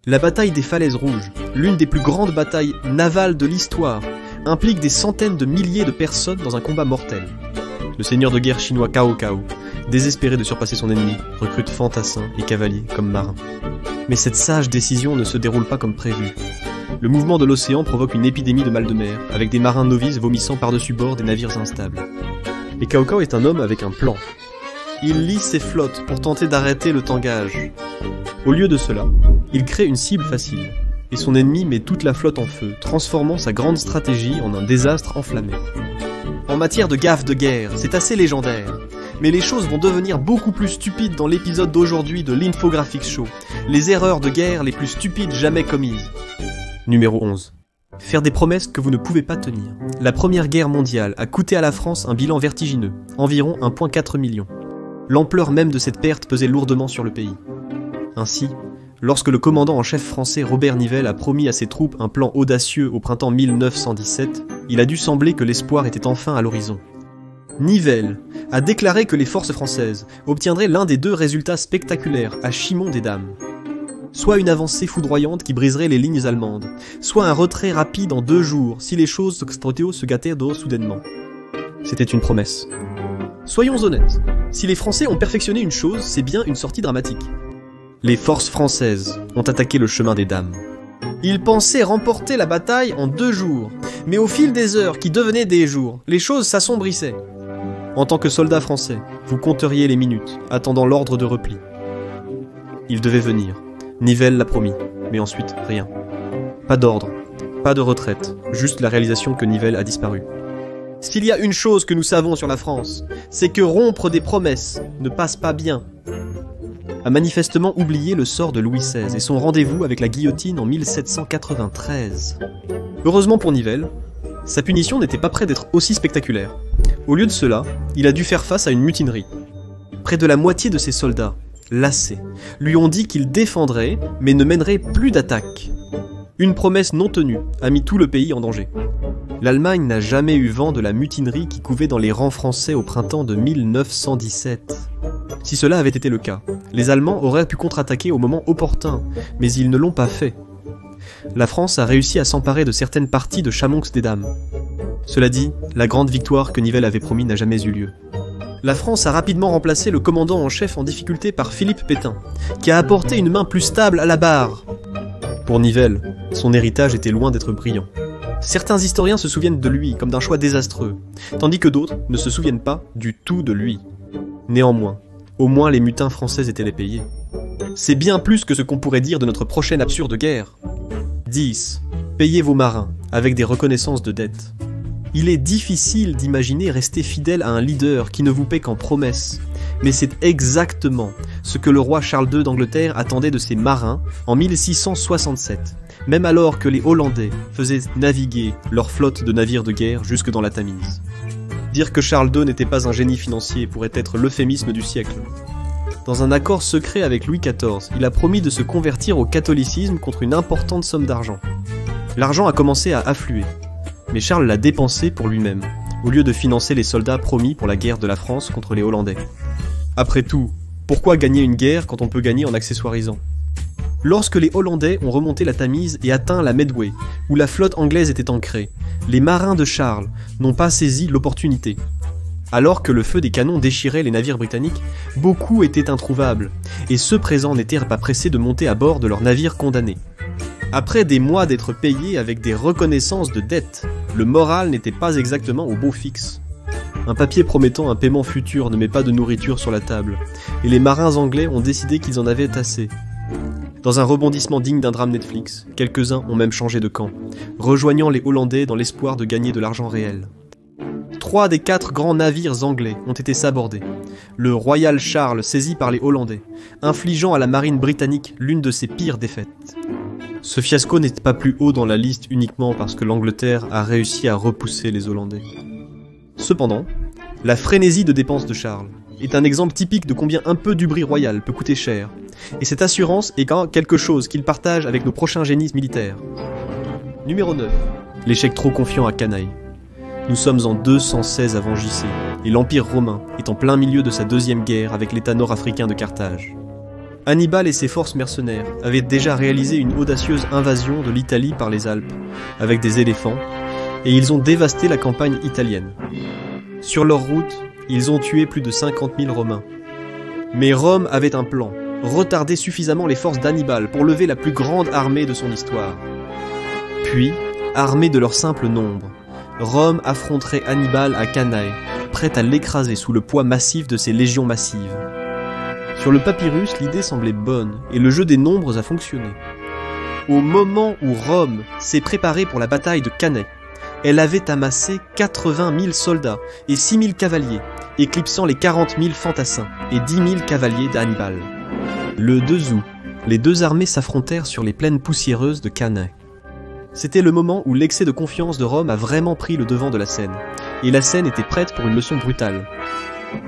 La bataille des Falaises Rouges, l'une des plus grandes batailles navales de l'histoire, implique des centaines de milliers de personnes dans un combat mortel. Le seigneur de guerre chinois Cao Cao, désespéré de surpasser son ennemi, recrute fantassins et cavaliers comme marins. Mais cette sage décision ne se déroule pas comme prévu. Le mouvement de l'océan provoque une épidémie de mal de mer, avec des marins novices vomissant par-dessus bord des navires instables. Et Cao Cao est un homme avec un plan. Il lie ses flottes pour tenter d'arrêter le tangage. Au lieu de cela, il crée une cible facile, et son ennemi met toute la flotte en feu, transformant sa grande stratégie en un désastre enflammé. En matière de gaffe de guerre, c'est assez légendaire. Mais les choses vont devenir beaucoup plus stupides dans l'épisode d'aujourd'hui de l'Infographics Show. Les erreurs de guerre les plus stupides jamais commises. Numéro 11. Faire des promesses que vous ne pouvez pas tenir. La Première Guerre mondiale a coûté à la France un bilan vertigineux, environ 1,4 million. L'ampleur même de cette perte pesait lourdement sur le pays. Ainsi, lorsque le commandant en chef français Robert Nivelle a promis à ses troupes un plan audacieux au printemps 1917, il a dû sembler que l'espoir était enfin à l'horizon. Nivelle a déclaré que les forces françaises obtiendraient l'un des deux résultats spectaculaires à Chimont-des-Dames. Soit une avancée foudroyante qui briserait les lignes allemandes, soit un retrait rapide en 2 jours si les choses se gâtaient soudainement. C'était une promesse. Soyons honnêtes, si les Français ont perfectionné une chose, c'est bien une sortie dramatique. Les forces françaises ont attaqué le chemin des Dames. Ils pensaient remporter la bataille en 2 jours, mais au fil des heures qui devenaient des jours, les choses s'assombrissaient. En tant que soldat français, vous compteriez les minutes, attendant l'ordre de repli. Il devait venir. Nivelle l'a promis, mais ensuite rien. Pas d'ordre, pas de retraite, juste la réalisation que Nivelle a disparu. S'il y a une chose que nous savons sur la France, c'est que rompre des promesses ne passe pas bien. A manifestement oublié le sort de Louis XVI et son rendez-vous avec la guillotine en 1793. Heureusement pour Nivelle, sa punition n'était pas près d'être aussi spectaculaire. Au lieu de cela, il a dû faire face à une mutinerie. Près de la moitié de ses soldats, lassés, lui ont dit qu'ils défendraient, mais ne mèneraient plus d'attaque. Une promesse non tenue a mis tout le pays en danger. L'Allemagne n'a jamais eu vent de la mutinerie qui couvait dans les rangs français au printemps de 1917. Si cela avait été le cas, les Allemands auraient pu contre-attaquer au moment opportun, mais ils ne l'ont pas fait. La France a réussi à s'emparer de certaines parties de Chamonix-des-Dames. Cela dit, la grande victoire que Nivelle avait promis n'a jamais eu lieu. La France a rapidement remplacé le commandant en chef en difficulté par Philippe Pétain, qui a apporté une main plus stable à la barre. Pour Nivelle, son héritage était loin d'être brillant. Certains historiens se souviennent de lui comme d'un choix désastreux, tandis que d'autres ne se souviennent pas du tout de lui. Néanmoins, au moins les mutins français étaient les payés. C'est bien plus que ce qu'on pourrait dire de notre prochaine absurde guerre. 10. Payez vos marins, avec des reconnaissances de dettes. Il est difficile d'imaginer rester fidèle à un leader qui ne vous paie qu'en promesses, mais c'est exactement ce que le roi Charles II d'Angleterre attendait de ses marins en 1667, même alors que les Hollandais faisaient naviguer leur flotte de navires de guerre jusque dans la Tamise. Dire que Charles II n'était pas un génie financier pourrait être l'euphémisme du siècle. Dans un accord secret avec Louis XIV, il a promis de se convertir au catholicisme contre une importante somme d'argent. L'argent a commencé à affluer, mais Charles l'a dépensé pour lui-même, au lieu de financer les soldats promis pour la guerre de la France contre les Hollandais. Après tout, pourquoi gagner une guerre quand on peut gagner en accessoirisant ? Lorsque les Hollandais ont remonté la Tamise et atteint la Medway, où la flotte anglaise était ancrée, les marins de Charles n'ont pas saisi l'opportunité. Alors que le feu des canons déchirait les navires britanniques, beaucoup étaient introuvables, et ceux présents n'étaient pas pressés de monter à bord de leurs navires condamnés. Après des mois d'être payés avec des reconnaissances de dettes, le moral n'était pas exactement au beau fixe. Un papier promettant un paiement futur ne met pas de nourriture sur la table, et les marins anglais ont décidé qu'ils en avaient assez. Dans un rebondissement digne d'un drame Netflix, quelques-uns ont même changé de camp, rejoignant les Hollandais dans l'espoir de gagner de l'argent réel. 3 des 4 grands navires anglais ont été sabordés. Le Royal Charles saisi par les Hollandais, infligeant à la marine britannique l'une de ses pires défaites. Ce fiasco n'était pas plus haut dans la liste uniquement parce que l'Angleterre a réussi à repousser les Hollandais. Cependant, la frénésie de dépenses de Charles est un exemple typique de combien un peu d'ubris royal peut coûter cher, et cette assurance est quelque chose qu'il partage avec nos prochains génies militaires. Numéro 9. L'échec trop confiant à Canaille. Nous sommes en 216 avant JC, et l'Empire romain est en plein milieu de sa deuxième guerre avec l'État nord-africain de Carthage. Hannibal et ses forces mercenaires avaient déjà réalisé une audacieuse invasion de l'Italie par les Alpes, avec des éléphants, et ils ont dévasté la campagne italienne. Sur leur route, ils ont tué plus de 50 000 Romains. Mais Rome avait un plan, retarder suffisamment les forces d'Hannibal pour lever la plus grande armée de son histoire. Puis, armés de leur simple nombre, Rome affronterait Hannibal à Cannae, prête à l'écraser sous le poids massif de ses légions massives. Sur le papyrus, l'idée semblait bonne, et le jeu des nombres a fonctionné. Au moment où Rome s'est préparée pour la bataille de Cannae, elle avait amassé 80 000 soldats et 6 000 cavaliers, éclipsant les 40 000 fantassins et 10 000 cavaliers d'Hannibal. Le 2 août, les deux armées s'affrontèrent sur les plaines poussiéreuses de Cannae. C'était le moment où l'excès de confiance de Rome a vraiment pris le devant de la scène, et la scène était prête pour une leçon brutale.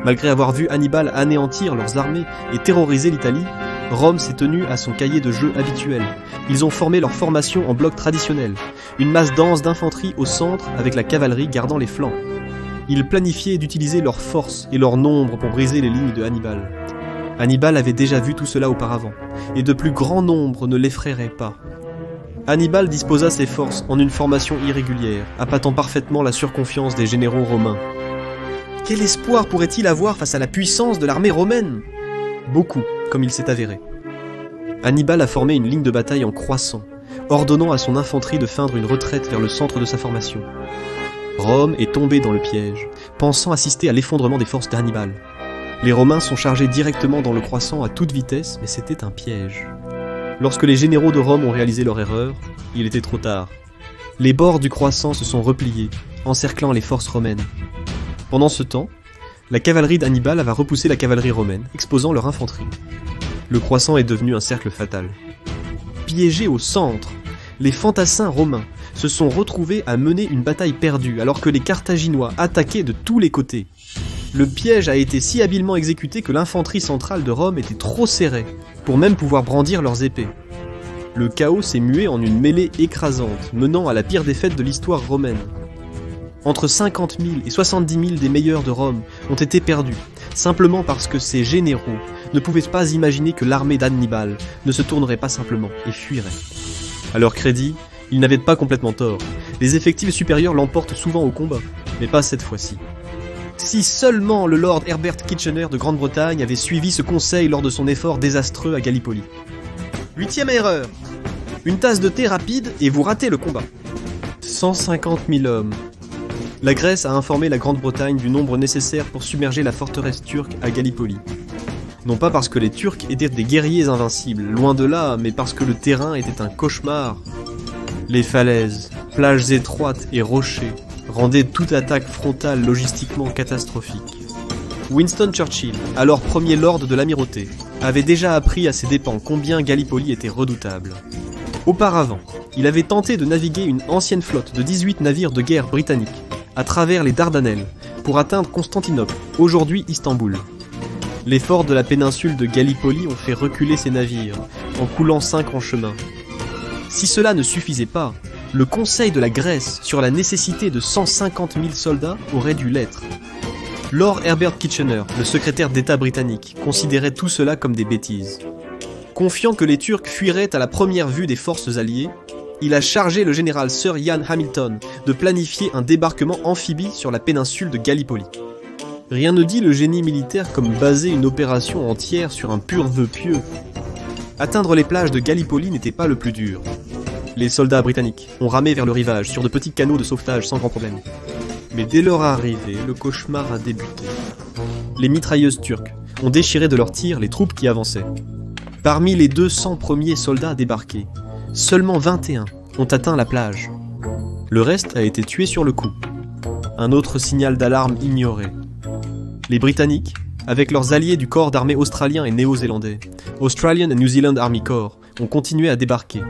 Malgré avoir vu Hannibal anéantir leurs armées et terroriser l'Italie, Rome s'est tenue à son cahier de jeu habituel. Ils ont formé leur formation en bloc traditionnel, une masse dense d'infanterie au centre avec la cavalerie gardant les flancs. Ils planifiaient d'utiliser leur force et leur nombre pour briser les lignes de Hannibal. Hannibal avait déjà vu tout cela auparavant, et de plus grands nombres ne l'effraieraient pas. Hannibal disposa ses forces en une formation irrégulière, appâtant parfaitement la surconfiance des généraux romains. Quel espoir pourrait-il avoir face à la puissance de l'armée romaine? Beaucoup, comme il s'est avéré. Hannibal a formé une ligne de bataille en croissant, ordonnant à son infanterie de feindre une retraite vers le centre de sa formation. Rome est tombée dans le piège, pensant assister à l'effondrement des forces d'Hannibal. Les Romains sont chargés directement dans le croissant à toute vitesse, mais c'était un piège. Lorsque les généraux de Rome ont réalisé leur erreur, il était trop tard. Les bords du croissant se sont repliés, encerclant les forces romaines. Pendant ce temps, la cavalerie d'Hannibal va repousser la cavalerie romaine, exposant leur infanterie. Le croissant est devenu un cercle fatal. Piégés au centre, les fantassins romains se sont retrouvés à mener une bataille perdue alors que les Carthaginois attaquaient de tous les côtés. Le piège a été si habilement exécuté que l'infanterie centrale de Rome était trop serrée pour même pouvoir brandir leurs épées. Le chaos s'est mué en une mêlée écrasante, menant à la pire défaite de l'histoire romaine. Entre 50 000 et 70 000 des meilleurs de Rome ont été perdus, simplement parce que ces généraux ne pouvaient pas imaginer que l'armée d'Hannibal ne se tournerait pas simplement et fuirait. À leur crédit, ils n'avaient pas complètement tort. Les effectifs supérieurs l'emportent souvent au combat, mais pas cette fois-ci. Si seulement le Lord Herbert Kitchener de Grande-Bretagne avait suivi ce conseil lors de son effort désastreux à Gallipoli. 8e erreur. Une tasse de thé rapide et vous ratez le combat. 150 000 hommes. La Grèce a informé la Grande-Bretagne du nombre nécessaire pour submerger la forteresse turque à Gallipoli. Non pas parce que les Turcs étaient des guerriers invincibles, loin de là, mais parce que le terrain était un cauchemar. Les falaises, plages étroites et rochers rendaient toute attaque frontale logistiquement catastrophique. Winston Churchill, alors premier lord de l'amirauté, avait déjà appris à ses dépens combien Gallipoli était redoutable. Auparavant, il avait tenté de naviguer une ancienne flotte de 18 navires de guerre britanniques à travers les Dardanelles pour atteindre Constantinople, aujourd'hui Istanbul. Les forts de la péninsule de Gallipoli ont fait reculer ces navires, en coulant 5 en chemin. Si cela ne suffisait pas, le Conseil de la Grèce sur la nécessité de 150 000 soldats aurait dû l'être. Lord Herbert Kitchener, le secrétaire d'État britannique, considérait tout cela comme des bêtises. Confiant que les Turcs fuiraient à la première vue des forces alliées, il a chargé le général Sir Ian Hamilton de planifier un débarquement amphibie sur la péninsule de Gallipoli. Rien ne dit le génie militaire comme baser une opération entière sur un pur vœu pieux. Atteindre les plages de Gallipoli n'était pas le plus dur. Les soldats britanniques ont ramé vers le rivage sur de petits canots de sauvetage sans grand problème. Mais dès leur arrivée, le cauchemar a débuté. Les mitrailleuses turques ont déchiré de leurs tirs les troupes qui avançaient. Parmi les 200 premiers soldats débarqués, seulement 21 ont atteint la plage. Le reste a été tué sur le coup. Un autre signal d'alarme ignoré. Les Britanniques, avec leurs alliés du corps d'armée australien et néo-zélandais, Australian and New Zealand Army Corps, ont continué à débarquer.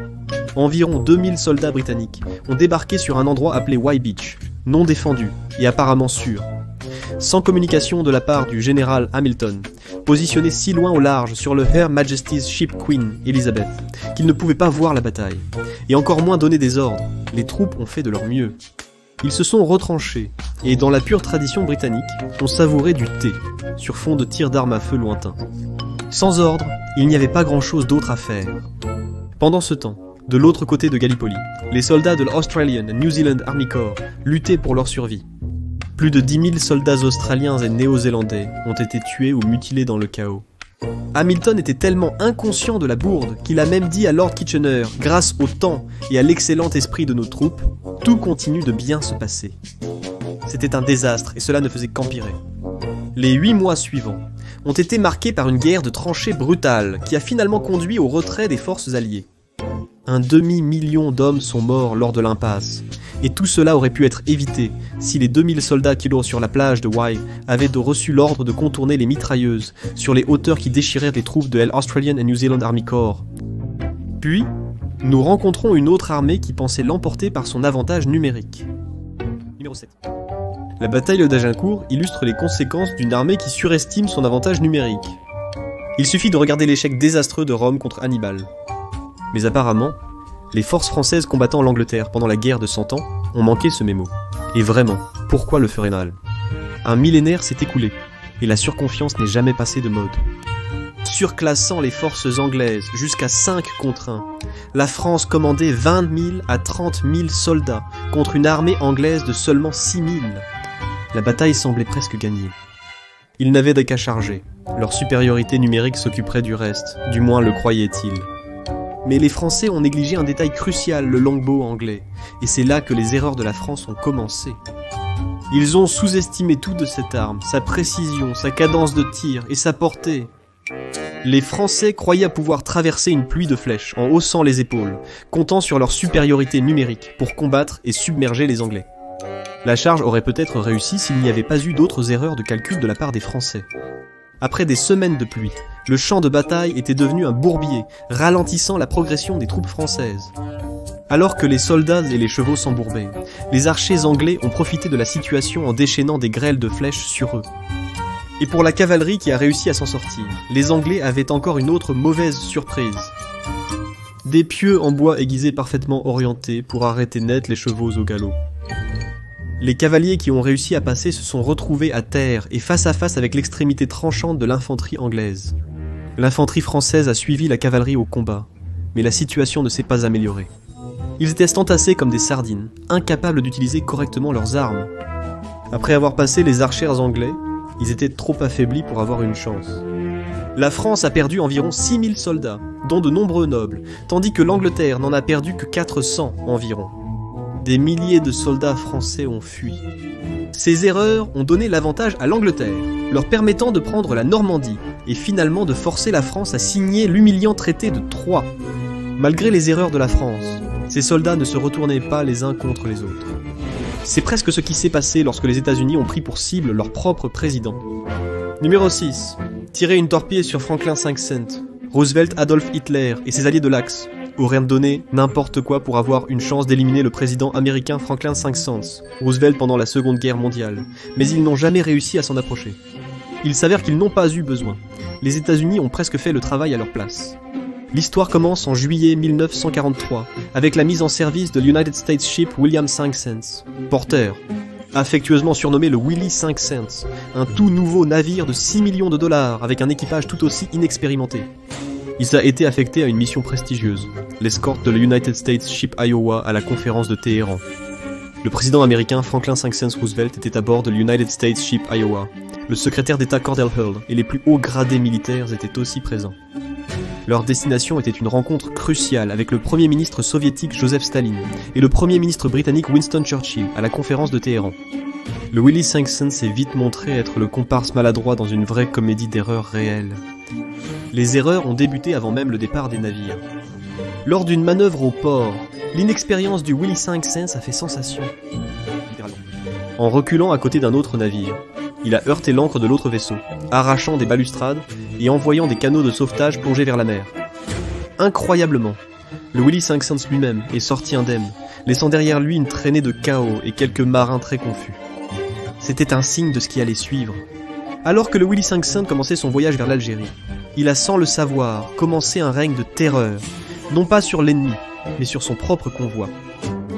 Environ 2000 soldats britanniques ont débarqué sur un endroit appelé Y Beach, non défendu et apparemment sûr. Sans communication de la part du général Hamilton, positionné si loin au large sur le Her Majesty's Ship Queen Elizabeth, qu'il ne pouvait pas voir la bataille, et encore moins donner des ordres. Les troupes ont fait de leur mieux. Ils se sont retranchés, et dans la pure tradition britannique, ont savouré du thé, sur fond de tirs d'armes à feu lointains. Sans ordre, il n'y avait pas grand-chose d'autre à faire. Pendant ce temps, de l'autre côté de Gallipoli, les soldats de l'Australian and New Zealand Army Corps luttaient pour leur survie. Plus de 10 000 soldats australiens et néo-zélandais ont été tués ou mutilés dans le chaos. Hamilton était tellement inconscient de la bourde qu'il a même dit à Lord Kitchener, grâce au temps et à l'excellent esprit de nos troupes, tout continue de bien se passer. C'était un désastre et cela ne faisait qu'empirer. Les 8 mois suivants ont été marqués par une guerre de tranchées brutale qui a finalement conduit au retrait des forces alliées. Un demi-million d'hommes sont morts lors de l'impasse, et tout cela aurait pu être évité si les 2000 soldats qui lurent sur la plage de Wye avaient reçu l'ordre de contourner les mitrailleuses sur les hauteurs qui déchirèrent les troupes de l'Australian and New Zealand Army Corps. Puis, nous rencontrons une autre armée qui pensait l'emporter par son avantage numérique. Numéro 7. La bataille d'Agincourt illustre les conséquences d'une armée qui surestime son avantage numérique. Il suffit de regarder l'échec désastreux de Rome contre Hannibal. Mais apparemment, les forces françaises combattant l'Angleterre pendant la guerre de 100 ans ont manqué ce mémo. Et vraiment, pourquoi le ferait-elle ? Un millénaire s'est écoulé, et la surconfiance n'est jamais passée de mode. Surclassant les forces anglaises jusqu'à 5 contre 1, la France commandait 20 000 à 30 000 soldats contre une armée anglaise de seulement 6 000. La bataille semblait presque gagnée. Ils n'avaient qu'à charger. Leur supériorité numérique s'occuperait du reste, du moins le croyaient-ils. Mais les Français ont négligé un détail crucial, le longbow anglais, et c'est là que les erreurs de la France ont commencé. Ils ont sous-estimé tout de cette arme, sa précision, sa cadence de tir et sa portée. Les Français croyaient pouvoir traverser une pluie de flèches en haussant les épaules, comptant sur leur supériorité numérique pour combattre et submerger les Anglais. La charge aurait peut-être réussi s'il n'y avait pas eu d'autres erreurs de calcul de la part des Français. Après des semaines de pluie, le champ de bataille était devenu un bourbier, ralentissant la progression des troupes françaises. Alors que les soldats et les chevaux s'embourbaient, les archers anglais ont profité de la situation en déchaînant des grêles de flèches sur eux. Et pour la cavalerie qui a réussi à s'en sortir, les Anglais avaient encore une autre mauvaise surprise. Des pieux en bois aiguisés parfaitement orientés pour arrêter net les chevaux au galop. Les cavaliers qui ont réussi à passer se sont retrouvés à terre et face à face avec l'extrémité tranchante de l'infanterie anglaise. L'infanterie française a suivi la cavalerie au combat, mais la situation ne s'est pas améliorée. Ils étaient entassés comme des sardines, incapables d'utiliser correctement leurs armes. Après avoir passé les archers anglais, ils étaient trop affaiblis pour avoir une chance. La France a perdu environ 6000 soldats, dont de nombreux nobles, tandis que l'Angleterre n'en a perdu que 400 environ. Des milliers de soldats français ont fui. Ces erreurs ont donné l'avantage à l'Angleterre, leur permettant de prendre la Normandie et finalement de forcer la France à signer l'humiliant traité de Troyes. Malgré les erreurs de la France, ces soldats ne se retournaient pas les uns contre les autres. C'est presque ce qui s'est passé lorsque les États-Unis ont pris pour cible leur propre président. Numéro 6. Tirer une torpille sur Franklin 5 cents. Roosevelt, Adolf Hitler et ses alliés de l'Axe auraient donné n'importe quoi pour avoir une chance d'éliminer le président américain Franklin 5 cents, Roosevelt pendant la Seconde Guerre mondiale, mais ils n'ont jamais réussi à s'en approcher. Il s'avère qu'ils n'ont pas eu besoin. Les États-Unis ont presque fait le travail à leur place. L'histoire commence en juillet 1943, avec la mise en service de l'United States Ship William 5 cents, porteur, affectueusement surnommé le Willie 5 cents, un tout nouveau navire de 6 millions de dollars avec un équipage tout aussi inexpérimenté. Il a été affecté à une mission prestigieuse, l'escorte de l'United States Ship Iowa à la conférence de Téhéran. Le président américain Franklin 5 cents Roosevelt était à bord de l'United States Ship Iowa. Le secrétaire d'État Cordell Hull et les plus hauts gradés militaires étaient aussi présents. Leur destination était une rencontre cruciale avec le premier ministre soviétique Joseph Staline et le premier ministre britannique Winston Churchill à la conférence de Téhéran. Le Willie 5 cents s'est vite montré être le comparse maladroit dans une vraie comédie d'erreurs réelles. Les erreurs ont débuté avant même le départ des navires. Lors d'une manœuvre au port, l'inexpérience du Willie 5 cents a fait sensation. En reculant à côté d'un autre navire, il a heurté l'ancre de l'autre vaisseau, arrachant des balustrades et envoyant des canaux de sauvetage plongés vers la mer. Incroyablement, le Willie 5 cents lui-même est sorti indemne, laissant derrière lui une traînée de chaos et quelques marins très confus. C'était un signe de ce qui allait suivre. Alors que le Willie 5 cents commençait son voyage vers l'Algérie, il a sans le savoir commencé un règne de terreur, non pas sur l'ennemi, mais sur son propre convoi.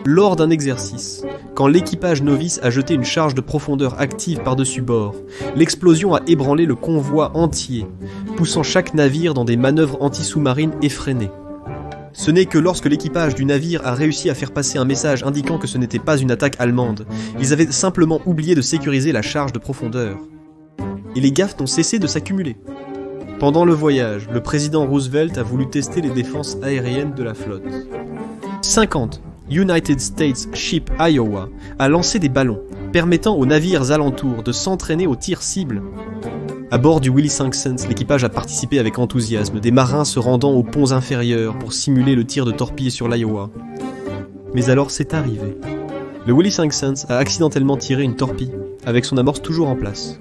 Lors d'un exercice, quand l'équipage novice a jeté une charge de profondeur active par-dessus bord, l'explosion a ébranlé le convoi entier, poussant chaque navire dans des manœuvres anti-sous-marines effrénées. Ce n'est que lorsque l'équipage du navire a réussi à faire passer un message indiquant que ce n'était pas une attaque allemande, ils avaient simplement oublié de sécuriser la charge de profondeur. Et les gaffes n'ont cessé de s'accumuler. Pendant le voyage, le président Roosevelt a voulu tester les défenses aériennes de la flotte. 50. United States Ship Iowa a lancé des ballons, permettant aux navires alentours de s'entraîner au tir cible. À bord du Willie Sanctions, l'équipage a participé avec enthousiasme, des marins se rendant aux ponts inférieurs pour simuler le tir de torpilles sur l'Iowa. Mais alors c'est arrivé. Le Willie Sanctions a accidentellement tiré une torpille, avec son amorce toujours en place.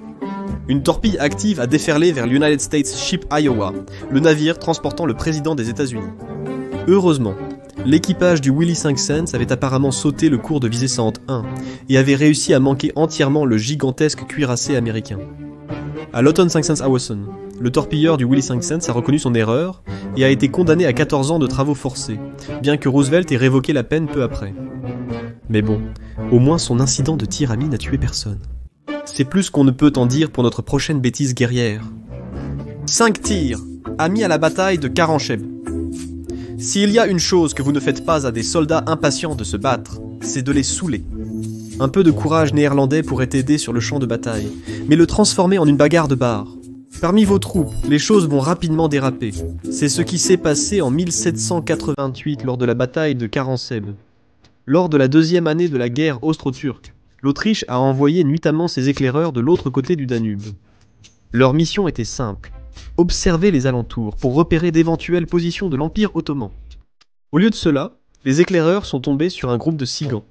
Une torpille active a déferlé vers l'United States Ship Iowa, le navire transportant le président des États-Unis. Heureusement, l'équipage du Willie Sanctions avait apparemment sauté le cours de visée 101 et avait réussi à manquer entièrement le gigantesque cuirassé américain. À l'automne Sanctions-Howson, le torpilleur du Willie Sanctions a reconnu son erreur et a été condamné à 14 ans de travaux forcés, bien que Roosevelt ait révoqué la peine peu après. Mais bon, au moins son incident de tir ami n'a tué personne. C'est plus qu'on ne peut en dire pour notre prochaine bêtise guerrière. 5 tirs, amis à la bataille de Karancheb. S'il y a une chose que vous ne faites pas à des soldats impatients de se battre, c'est de les saouler. Un peu de courage néerlandais pourrait aider sur le champ de bataille, mais le transformer en une bagarre de bar. Parmi vos troupes, les choses vont rapidement déraper. C'est ce qui s'est passé en 1788 lors de la bataille de Karancheb. Lors de la deuxième année de la guerre austro-turque, l'Autriche a envoyé nuitamment ses éclaireurs de l'autre côté du Danube. Leur mission était simple, observer les alentours pour repérer d'éventuelles positions de l'Empire ottoman. Au lieu de cela, les éclaireurs sont tombés sur un groupe de cigans,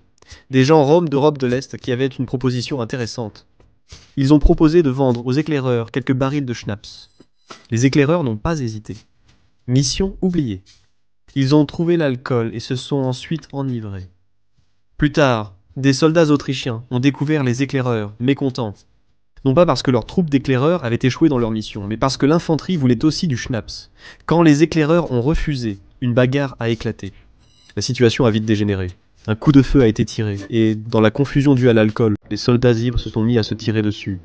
des gens roms d'Europe de l'Est qui avaient une proposition intéressante. Ils ont proposé de vendre aux éclaireurs quelques barils de schnapps. Les éclaireurs n'ont pas hésité. Mission oubliée. Ils ont trouvé l'alcool et se sont ensuite enivrés. Plus tard, des soldats autrichiens ont découvert les éclaireurs, mécontents. Non pas parce que leurs troupes d'éclaireurs avaient échoué dans leur mission, mais parce que l'infanterie voulait aussi du schnapps. Quand les éclaireurs ont refusé, une bagarre a éclaté. La situation a vite dégénéré. Un coup de feu a été tiré, et dans la confusion due à l'alcool, les soldats ivres se sont mis à se tirer dessus.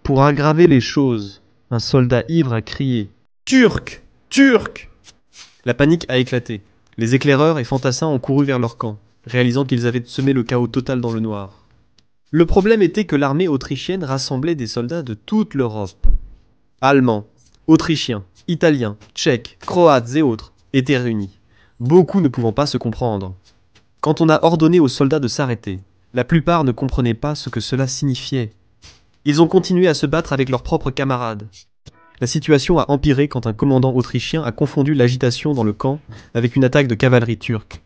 Pour aggraver les choses, un soldat ivre a crié « Turc ! Turc !» La panique a éclaté. Les éclaireurs et fantassins ont couru vers leur camp, réalisant qu'ils avaient semé le chaos total dans le noir. Le problème était que l'armée autrichienne rassemblait des soldats de toute l'Europe. Allemands, Autrichiens, Italiens, Tchèques, Croates et autres étaient réunis, beaucoup ne pouvant pas se comprendre. Quand on a ordonné aux soldats de s'arrêter, la plupart ne comprenaient pas ce que cela signifiait. Ils ont continué à se battre avec leurs propres camarades. La situation a empiré quand un commandant autrichien a confondu l'agitation dans le camp avec une attaque de cavalerie turque.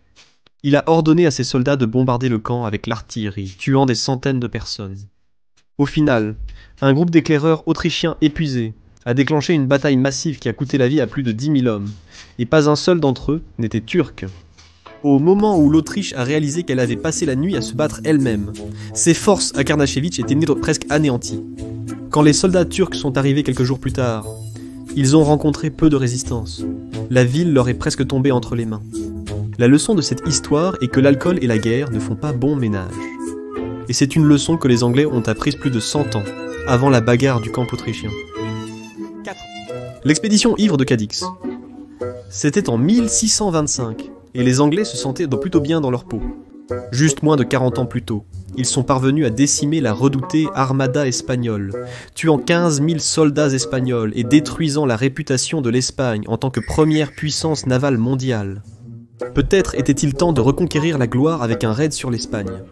Il a ordonné à ses soldats de bombarder le camp avec l'artillerie, tuant des centaines de personnes. Au final, un groupe d'éclaireurs autrichiens épuisés a déclenché une bataille massive qui a coûté la vie à plus de 10 000 hommes, et pas un seul d'entre eux n'était turc. Au moment où l'Autriche a réalisé qu'elle avait passé la nuit à se battre elle-même, ses forces à Karnachevic étaient presque anéanties. Quand les soldats turcs sont arrivés quelques jours plus tard, ils ont rencontré peu de résistance. La ville leur est presque tombée entre les mains. La leçon de cette histoire est que l'alcool et la guerre ne font pas bon ménage. Et c'est une leçon que les Anglais ont apprise plus de 100 ans, avant la bagarre du camp autrichien. 4. L'expédition ivre de Cadix. C'était en 1625, et les Anglais se sentaient plutôt bien dans leur peau. Juste moins de 40 ans plus tôt, ils sont parvenus à décimer la redoutée Armada espagnole, tuant 15 000 soldats espagnols et détruisant la réputation de l'Espagne en tant que première puissance navale mondiale. Peut-être était-il temps de reconquérir la gloire avec un raid sur l'Espagne.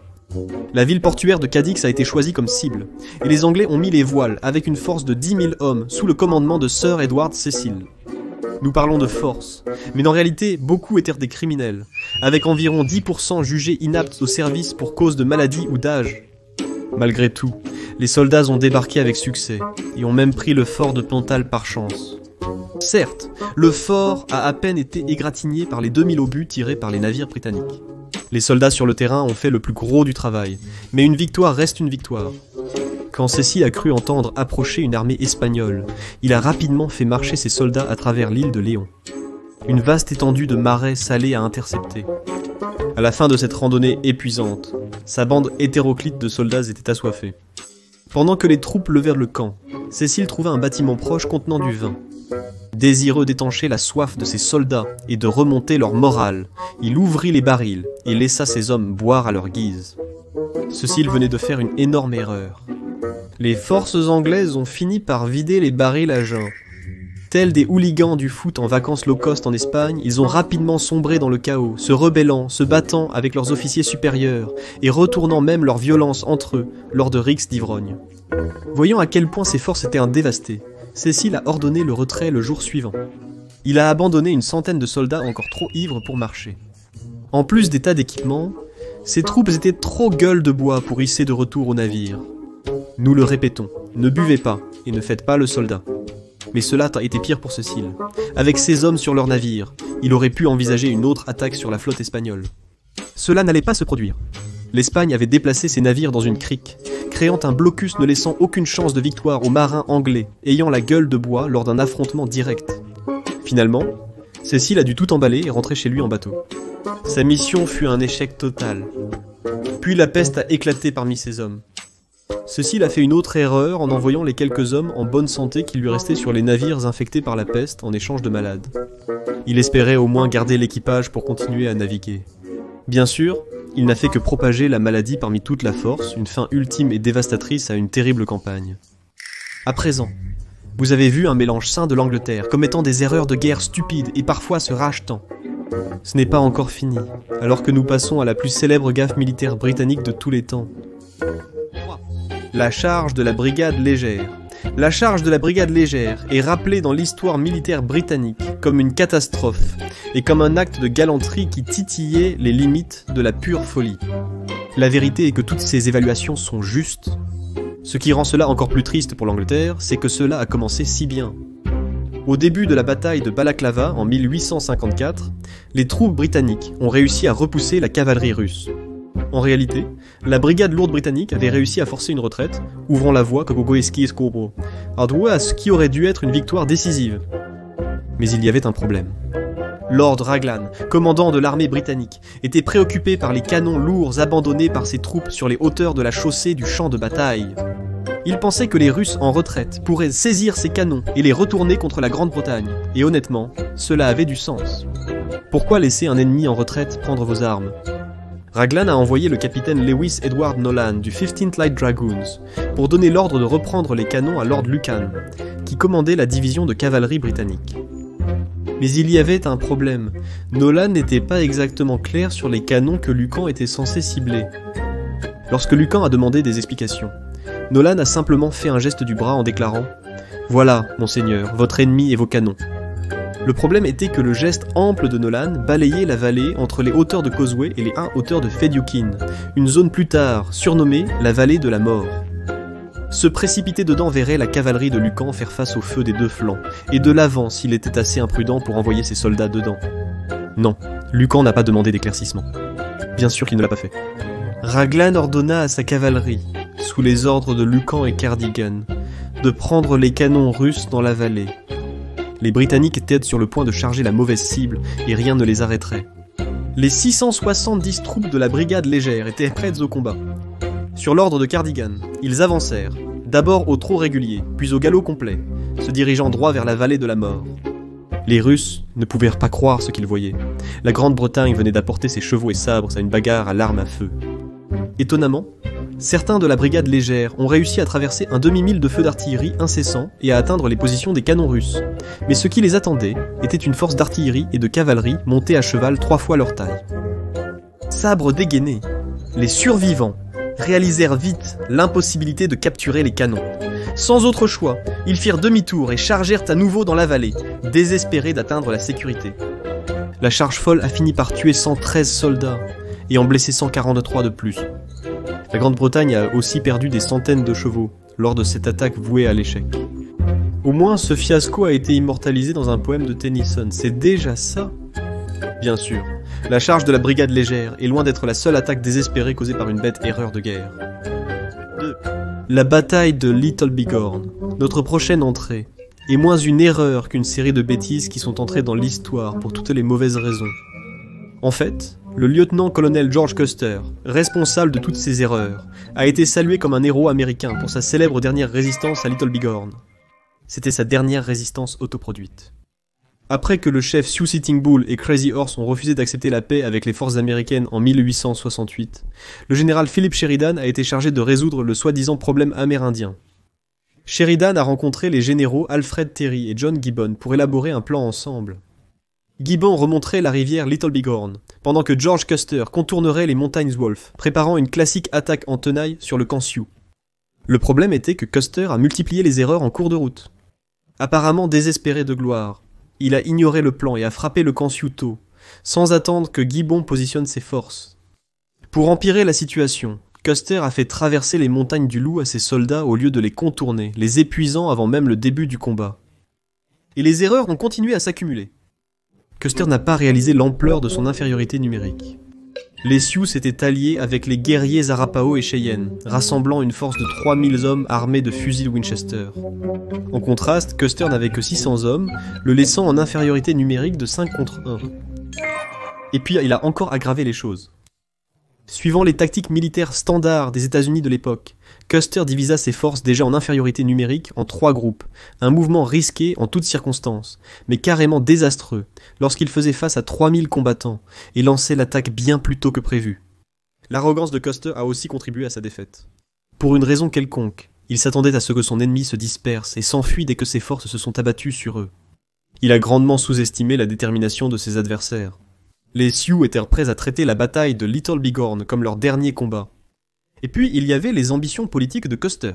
La ville portuaire de Cadix a été choisie comme cible, et les Anglais ont mis les voiles avec une force de 10 000 hommes sous le commandement de Sir Edward Cecil. Nous parlons de force, mais en réalité, beaucoup étaient des criminels, avec environ 10% jugés inaptes au service pour cause de maladie ou d'âge. Malgré tout, les soldats ont débarqué avec succès, et ont même pris le fort de Pontal par chance. Certes, le fort a à peine été égratigné par les 2000 obus tirés par les navires britanniques. Les soldats sur le terrain ont fait le plus gros du travail, mais une victoire reste une victoire. Quand Cecil a cru entendre approcher une armée espagnole, il a rapidement fait marcher ses soldats à travers l'île de Léon. une vaste étendue de marais salés à intercepter. À la fin de cette randonnée épuisante, sa bande hétéroclite de soldats était assoiffée. Pendant que les troupes levèrent le camp, Cécile trouva un bâtiment proche contenant du vin. Désireux d'étancher la soif de ses soldats et de remonter leur morale, il ouvrit les barils et laissa ses hommes boire à leur guise. Cécile venait de faire une énorme erreur. Les forces anglaises ont fini par vider les barils à jeun. Tels des hooligans du foot en vacances low cost en Espagne, ils ont rapidement sombré dans le chaos, se rebellant, se battant avec leurs officiers supérieurs et retournant même leur violence entre eux lors de rixes d'ivrogne. Voyant à quel point ses forces étaient dévastées, Cécile a ordonné le retrait le jour suivant. Il a abandonné une centaine de soldats encore trop ivres pour marcher. En plus des tas d'équipements, ses troupes étaient trop gueules de bois pour hisser de retour au navire. Nous le répétons, ne buvez pas et ne faites pas le soldat. Mais cela a été pire pour Cécile. Avec ses hommes sur leur navire, il aurait pu envisager une autre attaque sur la flotte espagnole. Cela n'allait pas se produire. L'Espagne avait déplacé ses navires dans une crique, créant un blocus ne laissant aucune chance de victoire aux marins anglais, ayant la gueule de bois lors d'un affrontement direct. Finalement, Cécile a dû tout emballer et rentrer chez lui en bateau. Sa mission fut un échec total. Puis la peste a éclaté parmi ses hommes. Cécile a fait une autre erreur en envoyant les quelques hommes en bonne santé qui lui restaient sur les navires infectés par la peste en échange de malades. Il espérait au moins garder l'équipage pour continuer à naviguer. Bien sûr, il n'a fait que propager la maladie parmi toute la force, une fin ultime et dévastatrice à une terrible campagne. À présent, vous avez vu un mélange sain de l'Angleterre, commettant des erreurs de guerre stupides et parfois se rachetant. Ce n'est pas encore fini, alors que nous passons à la plus célèbre gaffe militaire britannique de tous les temps. La charge de la brigade légère. La charge de la brigade légère est rappelée dans l'histoire militaire britannique comme une catastrophe et comme un acte de galanterie qui titillait les limites de la pure folie. La vérité est que toutes ces évaluations sont justes. Ce qui rend cela encore plus triste pour l'Angleterre, c'est que cela a commencé si bien. Au début de la bataille de Balaklava en 1854, les troupes britanniques ont réussi à repousser la cavalerie russe. En réalité, la brigade lourde britannique avait réussi à forcer une retraite, ouvrant la voie à ce qui aurait dû être une victoire décisive. Mais il y avait un problème. Lord Raglan, commandant de l'armée britannique, était préoccupé par les canons lourds abandonnés par ses troupes sur les hauteurs de la chaussée du champ de bataille. Il pensait que les Russes en retraite pourraient saisir ces canons et les retourner contre la Grande-Bretagne, et honnêtement, cela avait du sens. Pourquoi laisser un ennemi en retraite prendre vos armes ? Raglan a envoyé le capitaine Lewis Edward Nolan du 15th Light Dragoons pour donner l'ordre de reprendre les canons à Lord Lucan, qui commandait la division de cavalerie britannique. Mais il y avait un problème. Nolan n'était pas exactement clair sur les canons que Lucan était censé cibler. Lorsque Lucan a demandé des explications, Nolan a simplement fait un geste du bras en déclarant « Voilà, monseigneur, votre ennemi et vos canons ». Le problème était que le geste ample de Nolan balayait la vallée entre les hauteurs de Causeway et les hauteurs de Fedyukin, une zone plus tard surnommée la vallée de la mort. Se précipiter dedans verrait la cavalerie de Lucan faire face au feu des deux flancs, et de l'avant s'il était assez imprudent pour envoyer ses soldats dedans. Non, Lucan n'a pas demandé d'éclaircissement. Bien sûr qu'il ne l'a pas fait. Raglan ordonna à sa cavalerie, sous les ordres de Lucan et Cardigan, de prendre les canons russes dans la vallée. Les Britanniques étaient sur le point de charger la mauvaise cible et rien ne les arrêterait. Les 670 troupes de la brigade légère étaient prêtes au combat. Sur l'ordre de Cardigan, ils avancèrent, d'abord au trot régulier, puis au galop complet, se dirigeant droit vers la vallée de la mort. Les Russes ne pouvaient pas croire ce qu'ils voyaient. La Grande-Bretagne venait d'apporter ses chevaux et sabres à une bagarre à l'arme à feu. Étonnamment, certains de la brigade légère ont réussi à traverser un demi-mille de feux d'artillerie incessants et à atteindre les positions des canons russes. Mais ce qui les attendait était une force d'artillerie et de cavalerie montée à cheval 3 fois leur taille. Sabres dégainés, les survivants réalisèrent vite l'impossibilité de capturer les canons. Sans autre choix, ils firent demi-tour et chargèrent à nouveau dans la vallée, désespérés d'atteindre la sécurité. La charge folle a fini par tuer 113 soldats et en blesser 143 de plus. La Grande-Bretagne a aussi perdu des centaines de chevaux lors de cette attaque vouée à l'échec. Au moins, ce fiasco a été immortalisé dans un poème de Tennyson. C'est déjà ça. Bien sûr, la charge de la brigade légère est loin d'être la seule attaque désespérée causée par une bête erreur de guerre. 2. La bataille de Little Bighorn, notre prochaine entrée, et moins une erreur qu'une série de bêtises qui sont entrées dans l'histoire pour toutes les mauvaises raisons. En fait, le lieutenant-colonel George Custer, responsable de toutes ces erreurs, a été salué comme un héros américain pour sa célèbre dernière résistance à Little Bighorn. C'était sa dernière résistance autoproduite. Après que le chef Sioux Sitting Bull et Crazy Horse ont refusé d'accepter la paix avec les forces américaines en 1868, le général Philip Sheridan a été chargé de résoudre le soi-disant problème amérindien. Sheridan a rencontré les généraux Alfred Terry et John Gibbon pour élaborer un plan ensemble. Gibbon remonterait la rivière Little Bighorn, pendant que George Custer contournerait les montagnes Wolf, préparant une classique attaque en tenaille sur le camp Sioux. Le problème était que Custer a multiplié les erreurs en cours de route. Apparemment désespéré de gloire, il a ignoré le plan et a frappé le camp Sioux tôt, sans attendre que Gibbon positionne ses forces. Pour empirer la situation, Custer a fait traverser les montagnes du Loup à ses soldats au lieu de les contourner, les épuisant avant même le début du combat. Et les erreurs ont continué à s'accumuler. Custer n'a pas réalisé l'ampleur de son infériorité numérique. Les Sioux s'étaient alliés avec les guerriers Arapaho et Cheyenne, rassemblant une force de 3000 hommes armés de fusils Winchester. En contraste, Custer n'avait que 600 hommes, le laissant en infériorité numérique de 5 contre 1. Et puis il a encore aggravé les choses. Suivant les tactiques militaires standards des États-Unis de l'époque, Custer divisa ses forces déjà en infériorité numérique en 3 groupes, un mouvement risqué en toutes circonstances, mais carrément désastreux, lorsqu'il faisait face à 3000 combattants, et lançait l'attaque bien plus tôt que prévu. L'arrogance de Custer a aussi contribué à sa défaite. Pour une raison quelconque, il s'attendait à ce que son ennemi se disperse et s'enfuit dès que ses forces se sont abattues sur eux. Il a grandement sous-estimé la détermination de ses adversaires. Les Sioux étaient prêts à traiter la bataille de Little Bighorn comme leur dernier combat. Et puis il y avait les ambitions politiques de Custer.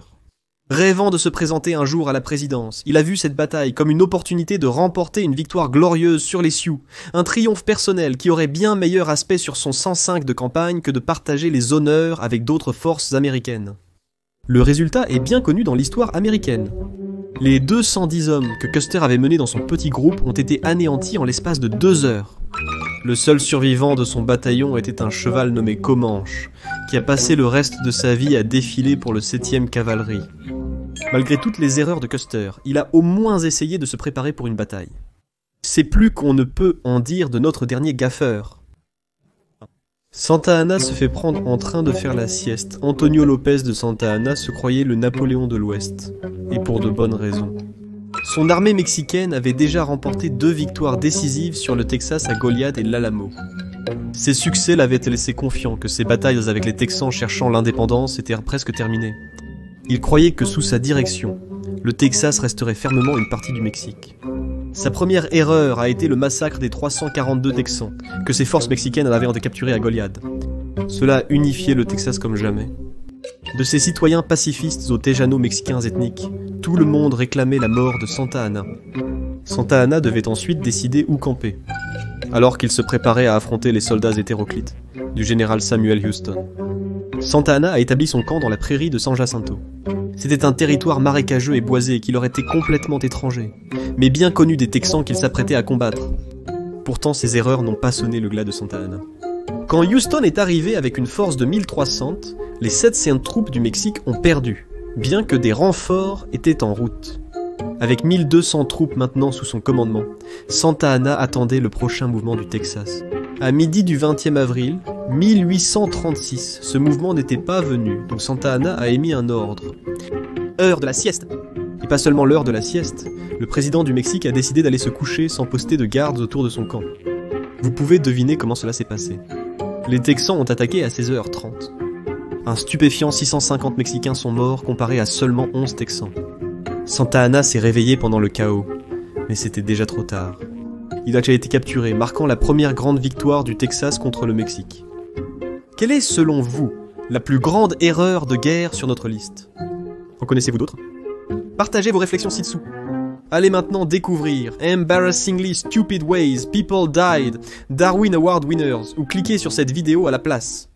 Rêvant de se présenter un jour à la présidence, il a vu cette bataille comme une opportunité de remporter une victoire glorieuse sur les Sioux, un triomphe personnel qui aurait bien meilleur aspect sur son 105 de campagne que de partager les honneurs avec d'autres forces américaines. Le résultat est bien connu dans l'histoire américaine. Les 210 hommes que Custer avait menés dans son petit groupe ont été anéantis en l'espace de 2 heures. Le seul survivant de son bataillon était un cheval nommé Comanche, qui a passé le reste de sa vie à défiler pour le 7e cavalerie. Malgré toutes les erreurs de Custer, il a au moins essayé de se préparer pour une bataille. C'est plus qu'on ne peut en dire de notre dernier gaffeur. Santa Anna se fait prendre en train de faire la sieste. Antonio Lopez de Santa Anna se croyait le Napoléon de l'Ouest, et pour de bonnes raisons. Son armée mexicaine avait déjà remporté 2 victoires décisives sur le Texas à Goliad et l'Alamo. Ses succès l'avaient laissé confiant que ses batailles avec les Texans cherchant l'indépendance étaient presque terminées. Il croyait que sous sa direction, le Texas resterait fermement une partie du Mexique. Sa première erreur a été le massacre des 342 Texans, que ses forces mexicaines avaient capturés à Goliad. Cela a unifié le Texas comme jamais. De ses citoyens pacifistes aux Tejano-mexicains ethniques, tout le monde réclamait la mort de Santa Anna. Santa Anna devait ensuite décider où camper, alors qu'il se préparait à affronter les soldats hétéroclites du général Samuel Houston. Santa Anna a établi son camp dans la prairie de San Jacinto. C'était un territoire marécageux et boisé qui leur était complètement étranger, mais bien connu des Texans qu'il s'apprêtait à combattre. Pourtant, ces erreurs n'ont pas sonné le glas de Santa Anna. Quand Houston est arrivé avec une force de 1300, les 700 troupes du Mexique ont perdu, bien que des renforts étaient en route. Avec 1200 troupes maintenant sous son commandement, Santa Anna attendait le prochain mouvement du Texas. À midi du 20e avril 1836, ce mouvement n'était pas venu, donc Santa Anna a émis un ordre. Heure de la sieste. Et pas seulement l'heure de la sieste, le président du Mexique a décidé d'aller se coucher sans poster de gardes autour de son camp. Vous pouvez deviner comment cela s'est passé. Les Texans ont attaqué à 16h30. Un stupéfiant 650 Mexicains sont morts comparé à seulement 11 Texans. Santa Anna s'est réveillé pendant le chaos, mais c'était déjà trop tard. Il a déjà été capturé, marquant la première grande victoire du Texas contre le Mexique. Quelle est, selon vous, la plus grande erreur de guerre sur notre liste? En connaissez-vous d'autres? Partagez vos réflexions ci-dessous. Allez maintenant découvrir Embarrassingly Stupid Ways People Died, Darwin Award Winners, ou cliquez sur cette vidéo à la place.